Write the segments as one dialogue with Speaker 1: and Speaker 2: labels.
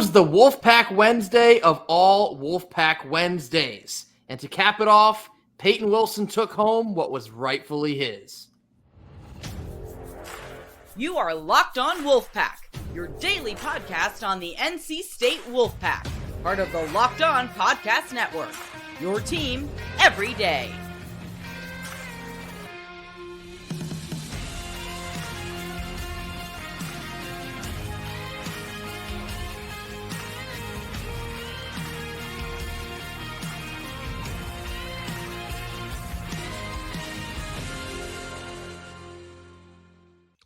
Speaker 1: was the Wolfpack Wednesday of all Wolfpack Wednesdays. And to cap it off, Payton Wilson took home what was rightfully his.
Speaker 2: You are Locked On Wolfpack, your daily podcast on the NC State Wolfpack, part of the Locked On Podcast Network, your team every day.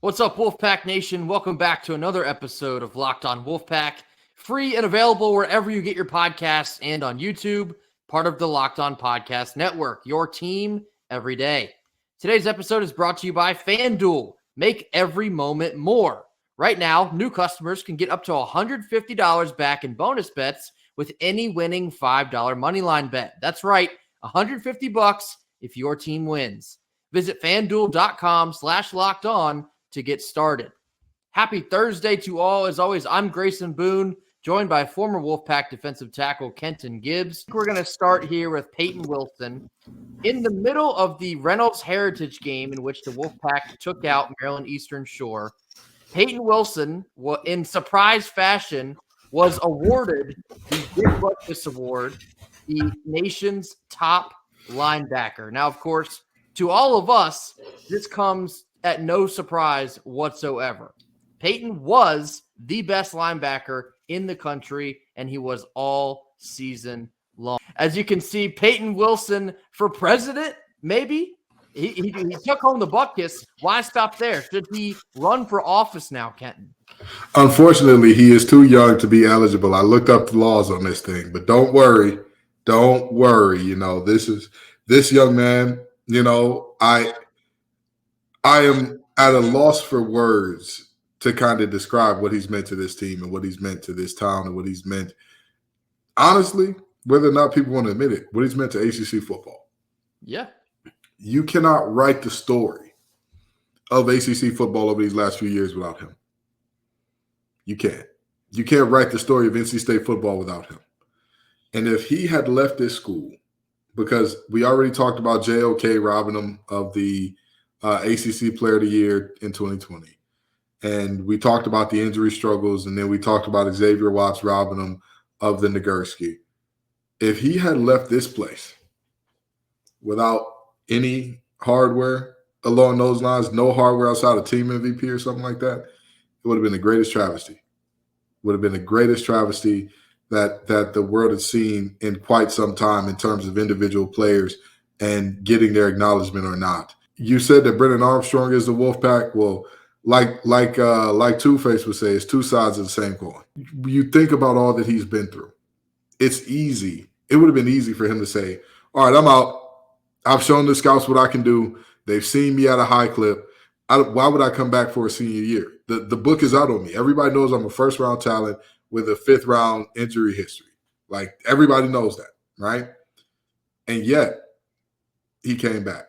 Speaker 1: What's up, Wolfpack Nation? Welcome back to another episode of Locked On Wolfpack. Free and available wherever you get your podcasts and on YouTube, part of the Locked On Podcast Network, your team every day. Today's episode is brought to you by FanDuel. Make every moment more. Right now, new customers can get up to $150 back in bonus bets with any winning $5 moneyline bet. That's right, $150 if your team wins. Visit FanDuel.com/lockedon to get started. Happy Thursday to all. As always, I'm Grayson Boone, joined by former Wolfpack defensive tackle Kenton Gibbs. We're going to start here with Payton Wilson. In the middle of the Reynolds Heritage game in which the Wolfpack took out Maryland Eastern Shore, Payton Wilson, in surprise fashion, was awarded the Dick Butkus Award, the nation's top linebacker. Now, of course, to all of us, this comes at no surprise whatsoever. Payton was the best linebacker in the country, and he was all season long. As you can see, Payton Wilson for president, maybe? He took home the Butkus. Why stop there? Should he run for office now, Kenton?
Speaker 3: Unfortunately, he is too young to be eligible. I looked up the laws on this thing, but don't worry. Don't worry. You know, this young man, you know, I am at a loss for words to kind of describe what he's meant to this team and what he's meant to this town and what he's meant, honestly, whether or not people want to admit it, what he's meant to ACC football.
Speaker 1: Yeah.
Speaker 3: You cannot write the story of ACC football over these last few years without him. You can't. You can't write the story of NC State football without him. And if he had left this school, because we already talked about JOK robbing him of the ACC Player of the Year in 2020. And we talked about the injury struggles, and then we talked about Xavier Watts robbing him of the Nagurski. If he had left this place without any hardware along those lines, no hardware outside of team MVP or something like that, it would have been the greatest travesty. Would have been the greatest travesty that the world has seen in quite some time in terms of individual players and getting their acknowledgement or not. You said that Brennan Armstrong is the Wolfpack. Well, like Two-Face would say, it's two sides of the same coin. You think about all that he's been through. It's easy. It would have been easy for him to say, all right, I'm out. I've shown the scouts what I can do. They've seen me at a high clip. Why would I come back for a senior year? The book is out on me. Everybody knows I'm a first-round talent with a fifth-round injury history. Like, everybody knows that, right? And yet, he came back.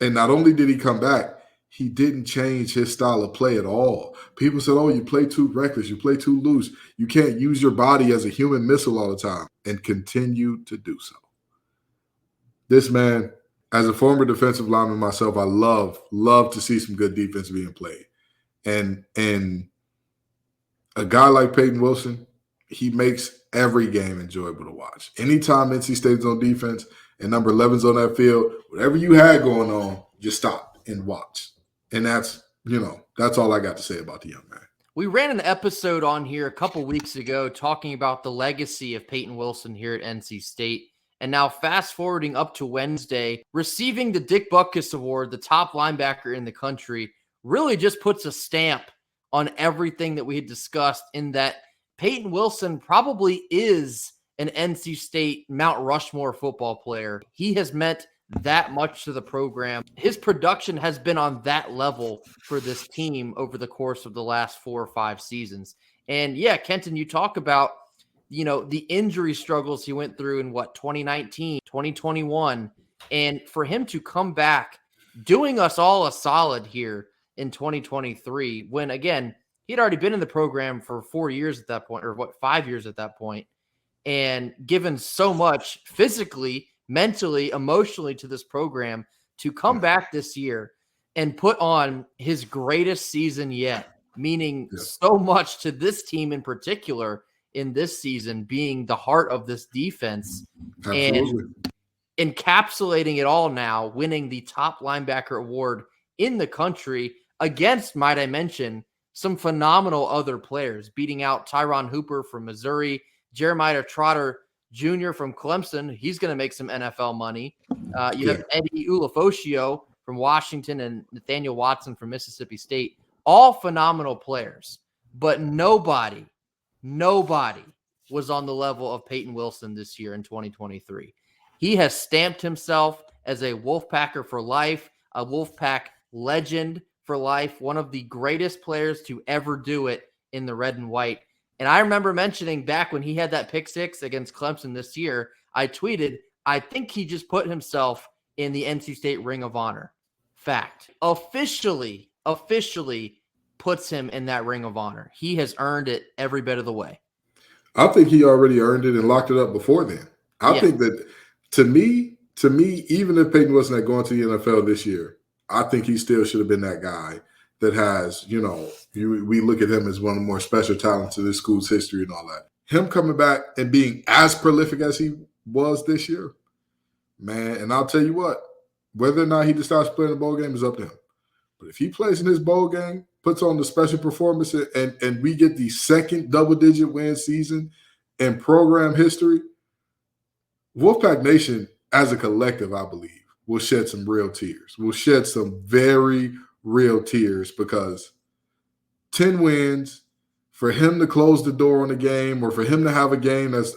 Speaker 3: And not only did he come back, he didn't change his style of play at all. People said, oh, you play too reckless. You play too loose. You can't use your body as a human missile all the time, and continue to do so. This man, as a former defensive lineman myself, I love to see some good defense being played. And a guy like Payton Wilson, he makes every game enjoyable to watch. Anytime NC State's on defense and number 11's on that field, whatever you had going on, just stop and watch. And that's all I got to say about the young man.
Speaker 1: We ran an episode on here a couple weeks ago talking about the legacy of Payton Wilson here at NC State. And now fast forwarding up to Wednesday, receiving the Dick Butkus Award, the top linebacker in the country, really just puts a stamp on everything that we had discussed, in that Payton Wilson probably is an NC State Mount Rushmore football player. He has meant that much to the program. His production has been on that level for this team over the course of the last 4 or 5 seasons. And yeah, Kenton, you talk about, the injury struggles he went through in 2019, 2021. And for him to come back doing us all a solid here in 2023, when again, He'd already been in the program for 4 years at that point, or 5 years at that point, and given so much physically, mentally, emotionally to this program to come back this year and put on his greatest season yet, meaning so much to this team in particular in this season, being the heart of this defense.
Speaker 3: Absolutely.
Speaker 1: And encapsulating it all now, winning the top linebacker award in the country against, might I mention, some phenomenal other players, beating out Tyron Hooper from Missouri, Jeremiah Trotter Jr. from Clemson. He's going to make some NFL money. You have Eddie Ulofoshio from Washington and Nathaniel Watson from Mississippi State. All phenomenal players, but nobody was on the level of Payton Wilson this year in 2023. He has stamped himself as a Wolfpacker for life, a Wolfpack legend for life, one of the greatest players to ever do it in the red and white. And I remember mentioning back when he had that pick six against Clemson this year, I tweeted, I think he just put himself in the NC State Ring of Honor. Fact. Officially puts him in that Ring of Honor. He has earned it every bit of the way.
Speaker 3: I think he already earned it and locked it up before then. I think that to me, even if Payton Wilson had gone to the NFL this year, I think he still should have been that guy that has, we look at him as one of the more special talents of this school's history and all that. Him coming back and being as prolific as he was this year, man, and I'll tell you what, whether or not he decides to play in the bowl game is up to him. But if he plays in his bowl game, puts on the special performance, and we get the second double-digit win season in program history, Wolfpack Nation, as a collective, I believe, will shed some real tears. We'll shed some very real tears because 10 wins, for him to close the door on the game or for him to have a game that's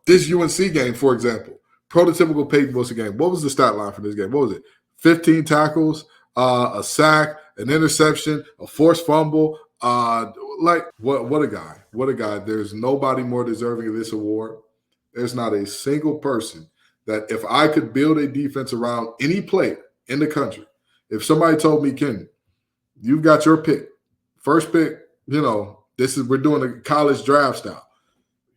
Speaker 3: this UNC game, for example, prototypical Payton Wilson game. What was the stat line for this game? What was it? 15 tackles, a sack, an interception, a forced fumble. What a guy. What a guy. There's nobody more deserving of this award. There's not a single person that if I could build a defense around any player in the country, if somebody told me, Ken, you've got your pick, first pick, we're doing a college draft style.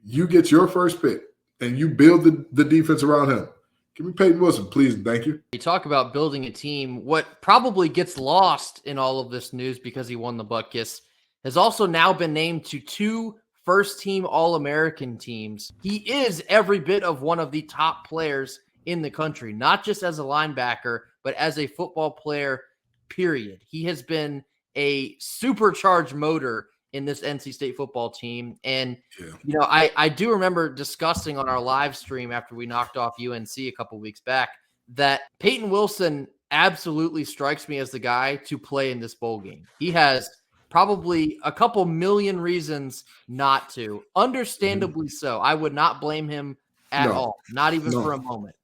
Speaker 3: You get your first pick and you build the defense around him. Give me Payton Wilson, please and thank you.
Speaker 1: You talk about building a team. What probably gets lost in all of this news because he won the Butkus has also now been named to 2 first-team All-American teams. He is every bit of one of the top players in the country, not just as a linebacker, but as a football player, period. He has been a supercharged motor in this NC State football team. And, I do remember discussing on our live stream after we knocked off UNC a couple weeks back that Payton Wilson absolutely strikes me as the guy to play in this bowl game. He has probably a couple million reasons not to. Understandably so. I would not blame him at all, not even for a moment.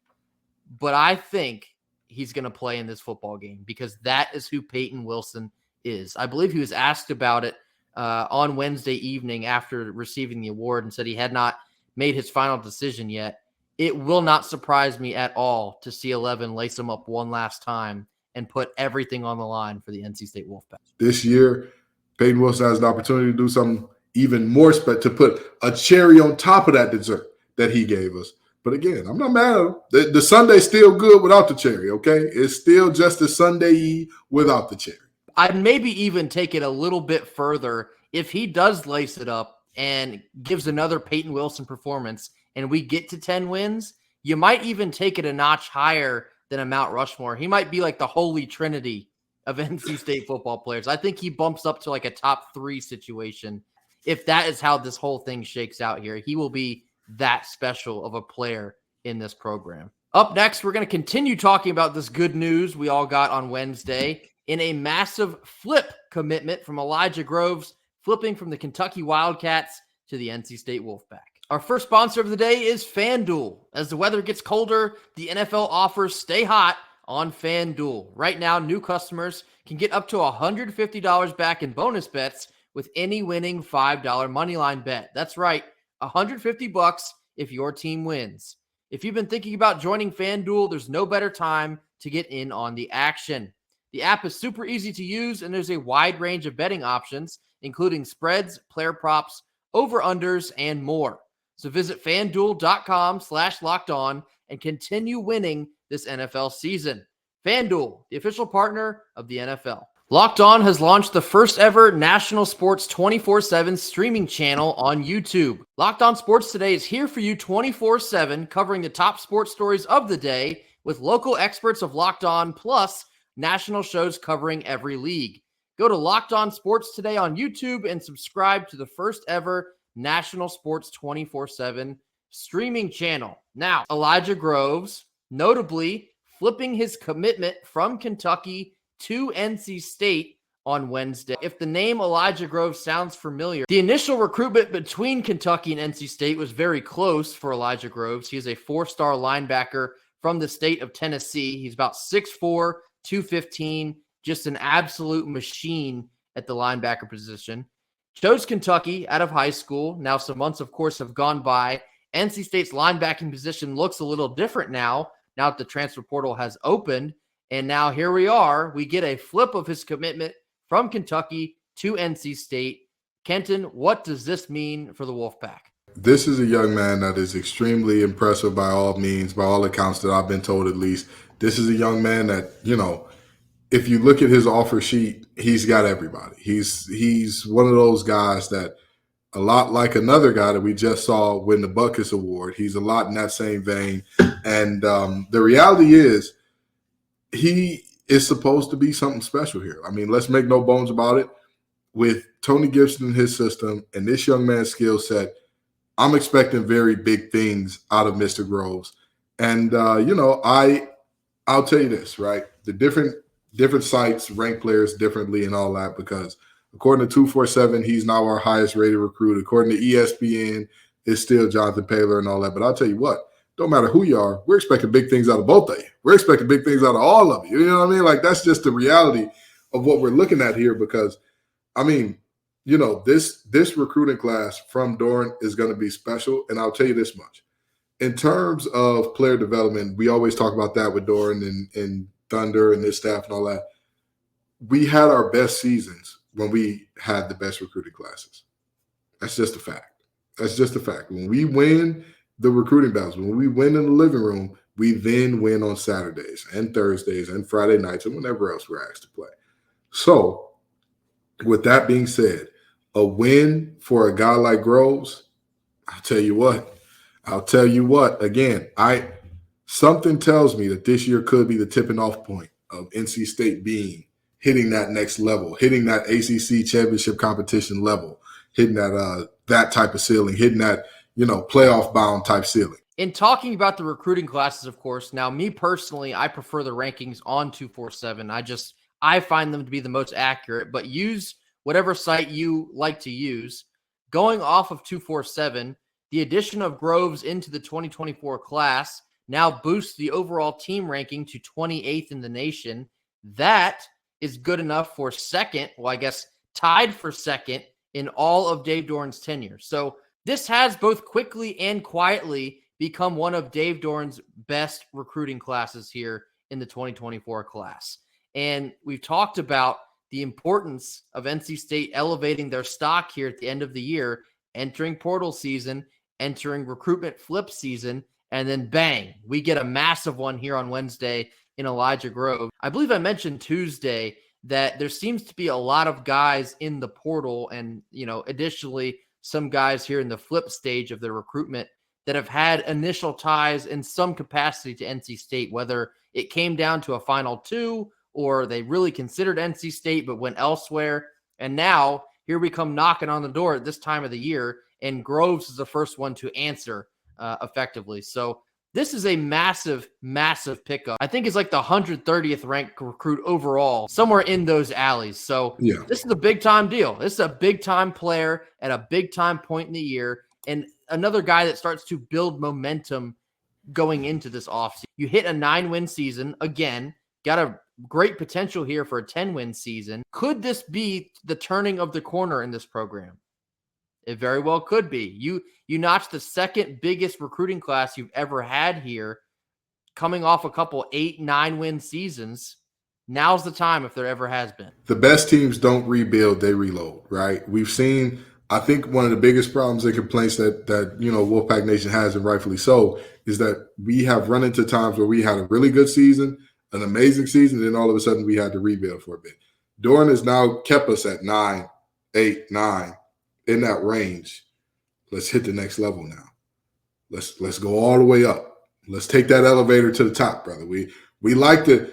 Speaker 1: But I think he's going to play in this football game because that is who Payton Wilson is. I believe he was asked about it on Wednesday evening after receiving the award and said he had not made his final decision yet. It will not surprise me at all to see 11 lace him up one last time and put everything on the line for the NC State Wolfpack.
Speaker 3: This year, Payton Wilson has an opportunity to do something even more special, to put a cherry on top of that dessert that he gave us. But again, I'm not mad at him. The Sunday's still good without the cherry, okay? It's still just a Sunday without the cherry.
Speaker 1: I'd maybe even take it a little bit further. If he does lace it up and gives another Payton Wilson performance and we get to 10 wins, you might even take it a notch higher than a Mount Rushmore. He might be like the holy trinity of NC State football players. I think he bumps up to like a top 3 situation. If that is how this whole thing shakes out here, he will be that special of a player in this program. Up next, we're going to continue talking about this good news we all got on Wednesday in a massive flip commitment from Elijah Groves, flipping from the Kentucky Wildcats to the NC State Wolfpack. Our first sponsor of the day is FanDuel. As the weather gets colder, the NFL offers stay hot on FanDuel. Right now, new customers can get up to $150 back in bonus bets with any winning $5 moneyline bet. That's right, $150 if your team wins. If you've been thinking about joining FanDuel, there's no better time to get in on the action. The app is super easy to use, and there's a wide range of betting options, including spreads, player props, over-unders, and more. So visit FanDuel.com/lockedon and continue winning this NFL season. FanDuel, the official partner of the NFL. Locked On has launched the first ever national sports 24/7 streaming channel on YouTube. Locked On Sports Today is here for you 24/7, covering the top sports stories of the day with local experts of Locked On, plus national shows covering every league. Go to Locked On Sports Today on YouTube and subscribe to the first ever national sports 24/7 streaming channel. Now, Elijah Groves, notably flipping his commitment from Kentucky to NC State on Wednesday. If the name Elijah Groves sounds familiar, the initial recruitment between Kentucky and NC State was very close for Elijah Groves. He is a 4-star linebacker from the state of Tennessee. He's about 6'4", 215, just an absolute machine at the linebacker position. Chose Kentucky out of high school. Now some months, of course, have gone by. NC State's linebacking position looks a little different now that the transfer portal has opened. And now here we are. We get a flip of his commitment from Kentucky to NC State. Kenton, what does this mean for the Wolfpack?
Speaker 3: This is a young man that is extremely impressive by all means, by all accounts that I've been told at least. This is a young man that, if you look at his offer sheet, he's got everybody. He's one of those guys that, a lot like another guy that we just saw win the Butkus Award. He's a lot in that same vein. And the reality is, he is supposed to be something special here. I mean, let's make no bones about it. With Tony Gibson in his system and this young man's skill set, I'm expecting very big things out of Mr. Groves. And, I'll tell you this, right? The different sites rank players differently and all that, because according to 247, he's now our highest rated recruit. According to ESPN, it's still Jonathan Paylor and all that. But I'll tell you what, don't matter who you are, we're expecting big things out of both of you. We're expecting big things out of all of you. You know what I mean? Like, that's just the reality of what we're looking at here, because, this recruiting class from Doran is going to be special. And I'll tell you this much. In terms of player development, we always talk about that with Doran and Thunder and this staff and all that. We had our best seasons when we had the best recruiting classes. That's just a fact. That's just a fact. When we win the recruiting battles, when we win in the living room, we then win on Saturdays and Thursdays and Friday nights and whenever else we're asked to play. So with that being said, a win for a guy like Groves, I'll tell you what, again, something tells me that this year could be the tipping off point of NC State hitting that next level, hitting that ACC championship competition level, hitting that type of ceiling, hitting that, playoff bound type ceiling.
Speaker 1: In talking about the recruiting classes, of course, now me personally, I prefer the rankings on 247. I find them to be the most accurate, but use whatever site you like to use. Going off of 247, the addition of Groves into the 2024 class now boosts the overall team ranking to 28th in the nation. That is good enough for second, well, I guess tied for second in all of Dave Doran's tenure. So this has both quickly and quietly become one of Dave Doran's best recruiting classes here in the 2024 class. And we've talked about the importance of NC State elevating their stock here at the end of the year, entering portal season, entering recruitment flip season, and then bang, we get a massive one here on Wednesday in Elijah Grove. I believe I mentioned Tuesday that there seems to be a lot of guys in the portal and, additionally, some guys here in the flip stage of their recruitment that have had initial ties in some capacity to NC State, whether it came down to a Final Two or they really considered NC State but went elsewhere. And now here we come knocking on the door at this time of the year, and Groves is the first one to answer effectively. So this is a massive, massive pickup. I think it's like the 130th ranked recruit overall, somewhere in those alleys. So yeah, this is a big-time deal. This is a big-time player at a big-time point in the year, and another guy that starts to build momentum going into this offseason. You hit a 9-win season. Again, got a great potential here for a 10-win season. Could this be the turning of the corner in this program? It very well could be. You notched the second biggest recruiting class you've ever had here, coming off a couple 8-9 win seasons. Now's the time if there ever has been.
Speaker 3: The best teams don't rebuild, they reload, right? We've seen, I think one of the biggest problems and complaints that Wolfpack Nation has, and rightfully so, is that we have run into times where we had a really good season, an amazing season, and then all of a sudden we had to rebuild for a bit. Doran has now kept us at 9, 8, 9 in that range. Let's hit the next level now. Let's go all the way up. Let's take that elevator to the top, brother. We like to,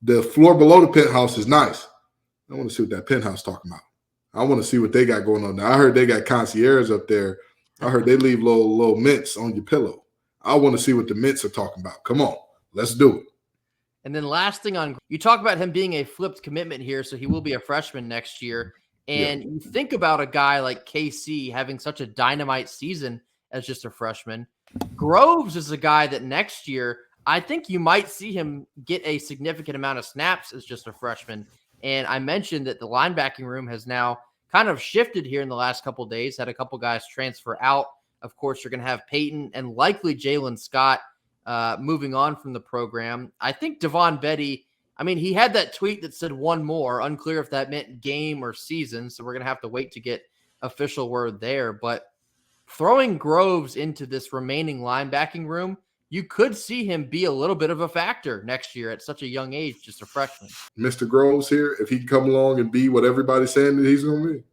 Speaker 3: the floor below the penthouse is nice. I want to see what that penthouse talking about. I want to see what they got going on now. I heard they got concierge up there. I heard they leave little mints on your pillow. I want to see what the mints are talking about. Come on, let's do it.
Speaker 1: And then last thing you talk about him being a flipped commitment here, so he will be a freshman next year. And you think about a guy like KC having such a dynamite season as just a freshman. Groves is a guy that next year, I think you might see him get a significant amount of snaps as just a freshman. And I mentioned that the linebacking room has now kind of shifted here in the last couple of days, had a couple guys transfer out. Of course, you're going to have Payton and likely Jalen Scott moving on from the program. I think Devon Betty, he had that tweet that said one more, unclear if that meant game or season. So we're going to have to wait to get official word there. But throwing Groves into this remaining linebacking room, you could see him be a little bit of a factor next year at such a young age, just a freshman.
Speaker 3: Mr. Groves here, if he can come along and be what everybody's saying that he's going to be.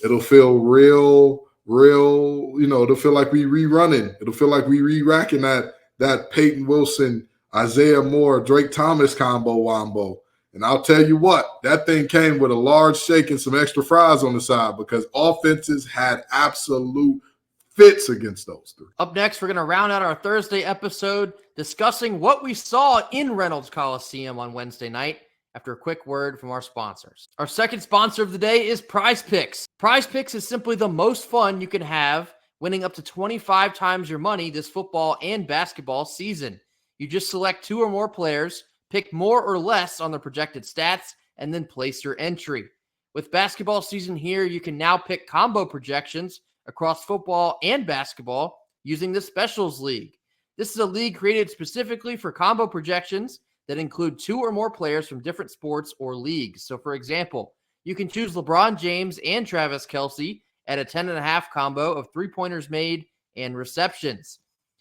Speaker 3: It'll feel real, it'll feel like we rerunning. It'll feel like we re-racking that Payton Wilson, Isaiah Moore, Drake Thomas combo wombo. And I'll tell you what, that thing came with a large shake and some extra fries on the side because offenses had absolute fits against those three.
Speaker 1: Up next, we're going to round out our Thursday episode discussing what we saw in Reynolds Coliseum on Wednesday night after a quick word from our sponsors. Our second sponsor of the day is PrizePicks. PrizePicks is simply the most fun you can have, winning up to 25 times your money this football and basketball season. You just select 2 or more players, pick more or less on their projected stats, and then place your entry. With basketball season here, you can now pick combo projections across football and basketball using the Specials League. This is a league created specifically for combo projections that include 2 or more players from different sports or leagues. So, for example, you can choose LeBron James and Travis Kelce at a 10.5 combo of 3-pointers made and receptions.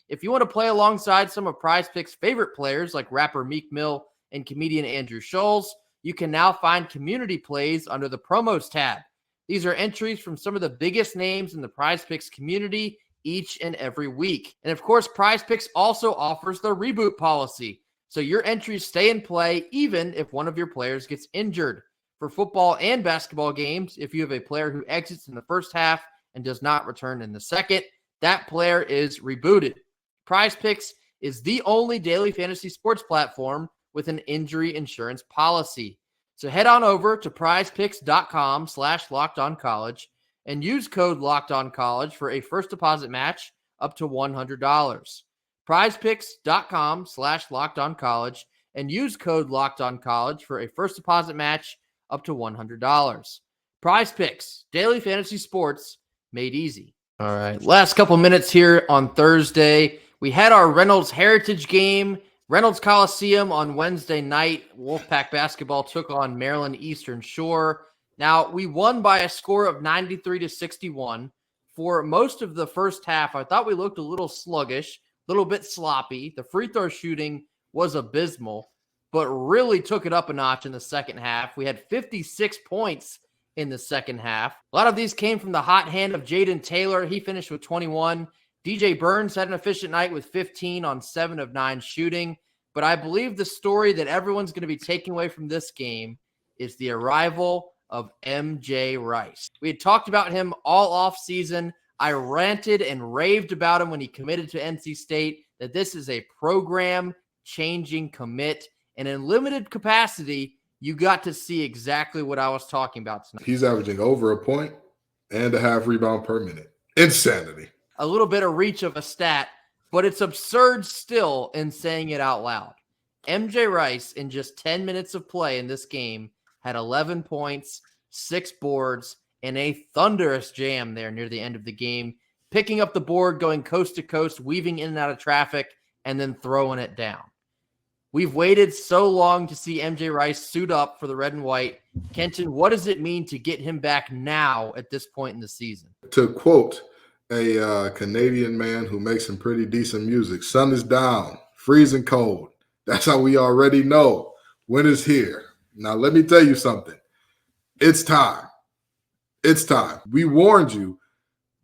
Speaker 1: If you want to play alongside some of PrizePicks' favorite players like rapper Meek Mill and comedian Andrew Scholes, you can now find community plays under the promos tab. These are entries from some of the biggest names in the PrizePicks community each and every week. And of course, PrizePicks also offers the reboot policy, so your entries stay in play even if one of your players gets injured. For football and basketball games, if you have a player who exits in the first half and does not return in the second, that player is rebooted. PrizePicks is the only daily fantasy sports platform with an injury insurance policy. So head on over to prizepicks.com/lockedoncollege and use code LockedOnCollege for a first deposit match up to $100. prizepicks.com/lockedoncollege and use code LockedOnCollege for a first deposit match up to $100. PrizePicks, daily fantasy sports made easy. All right, last couple minutes here on Thursday. We had our Reynolds Heritage game, Reynolds Coliseum on Wednesday night. Wolfpack basketball took on Maryland Eastern Shore. Now, we won by a score of 93-61. For most of the first half, I thought we looked a little sluggish, a little bit sloppy. The free throw shooting was abysmal, but really took it up a notch in the second half. We had 56 points in the second half. A lot of these came from the hot hand of Jaden Taylor. He finished with 21. DJ Burns had an efficient night with 15 on 7 of 9 shooting. But I believe the story that everyone's going to be taking away from this game is the arrival of MJ Rice. We had talked about him all off season. I ranted and raved about him when he committed to NC State, that this is a program-changing commit. And in limited capacity, you got to see exactly what I was talking about tonight.
Speaker 3: He's averaging over a point and a half rebound per minute. Insanity.
Speaker 1: A little bit of reach of a stat, but it's absurd still in saying it out loud. MJ Rice, in just 10 minutes of play in this game, had 11 points, 6 boards, and a thunderous jam there near the end of the game, picking up the board, going coast to coast, weaving in and out of traffic, and then throwing it down. We've waited so long to see MJ Rice suit up for the red and white. Kenton, what does it mean to get him back now at this point in the season?
Speaker 3: To quote a Canadian man who makes some pretty decent music, sun is down, freezing cold. That's how we already know winter is here. Now, let me tell you something. It's time. It's time. We warned you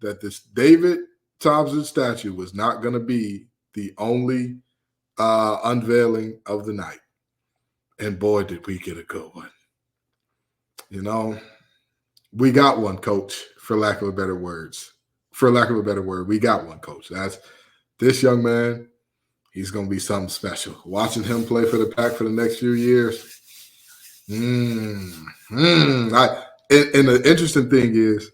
Speaker 3: that this David Thompson statue was not going to be the only unveiling of the night. And boy, did we get a good one. You know, we got one, coach, for lack of a better word. We got one, coach. That's this young man. He's going to be something special. Watching him play for the Pack for the next few years. And the interesting thing is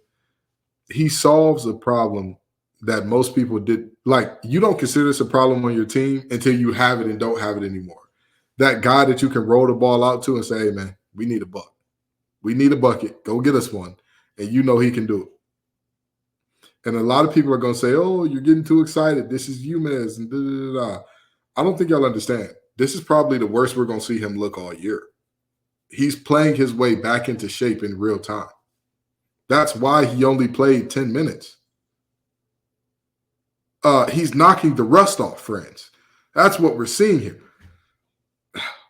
Speaker 3: he solves a problem that most people did. Like, you don't consider this a problem on your team until you have it and don't have it anymore. That guy that you can roll the ball out to and say, hey, man, we need a buck. We need a bucket. Go get us one. And you know he can do it. And a lot of people are going to say, oh, you're getting too excited. This is UMass and da-da-da-da. I don't think y'all understand. This is probably the worst we're going to see him look all year. He's playing his way back into shape in real time. That's why he only played 10 minutes. He's knocking the rust off, friends. That's what we're seeing here.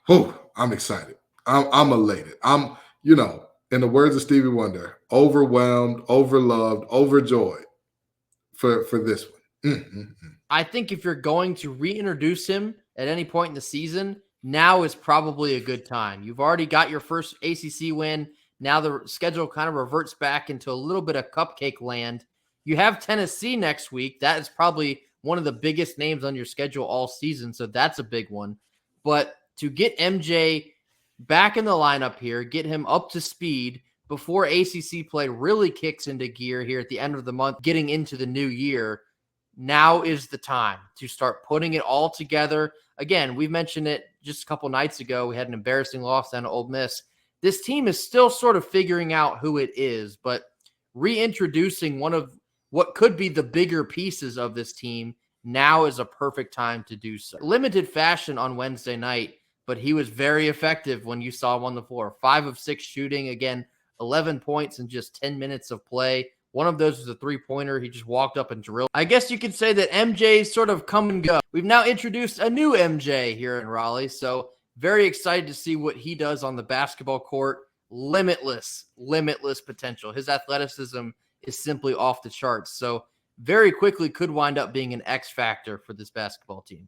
Speaker 3: Oh, I'm excited. I'm elated. I'm, in the words of Stevie Wonder, overwhelmed, overloved, overjoyed for this one.
Speaker 1: I think if you're going to reintroduce him at any point in the season, now is probably a good time. You've already got your first ACC win. Now the schedule kind of reverts back into a little bit of cupcake land. You have Tennessee next week. That is probably one of the biggest names on your schedule all season, so that's a big one. But to get MJ back in the lineup here, get him up to speed before ACC play really kicks into gear here at the end of the month, getting into the new year, now is the time to start putting it all together. Again, we mentioned it just a couple nights ago. We had an embarrassing loss down to Ole Miss. This team is still sort of figuring out who it is, but reintroducing one of what could be the bigger pieces of this team, now is a perfect time to do so. Limited fashion on Wednesday night, but he was very effective when you saw him on the floor. 5 of 6 shooting, again, 11 points in just 10 minutes of play. One of those was a three-pointer. He just walked up and drilled. I guess you could say that MJ's sort of come and go. We've now introduced a new MJ here in Raleigh, so very excited to see what he does on the basketball court. Limitless potential. His athleticism is simply off the charts. So very quickly could wind up being an X factor for this basketball team.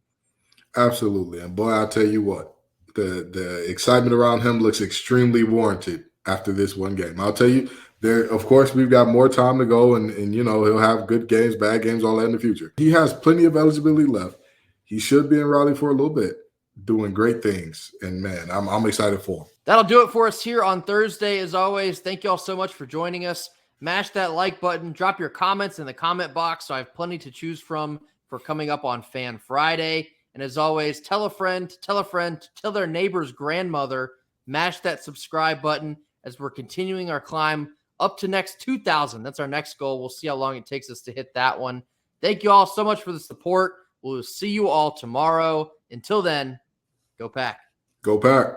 Speaker 3: Absolutely. And boy, I'll tell you what, the excitement around him looks extremely warranted after this one game. I'll tell you, of course, we've got more time to go, and he'll have good games, bad games, all that in the future. He has plenty of eligibility left. He should be in Raleigh for a little bit, doing great things. And man, I'm excited for him.
Speaker 1: That'll do it for us here on Thursday. As always, thank you all so much for joining us. Mash that like button. Drop your comments in the comment box, so I have plenty to choose from for coming up on Fan Friday. And as always, tell a friend, tell their neighbor's grandmother. Mash that subscribe button as we're continuing our climb up to next 2,000. That's our next goal. We'll see how long it takes us to hit that one. Thank you all so much for the support. We'll see you all tomorrow. Until then, go Pack.
Speaker 3: Go Pack.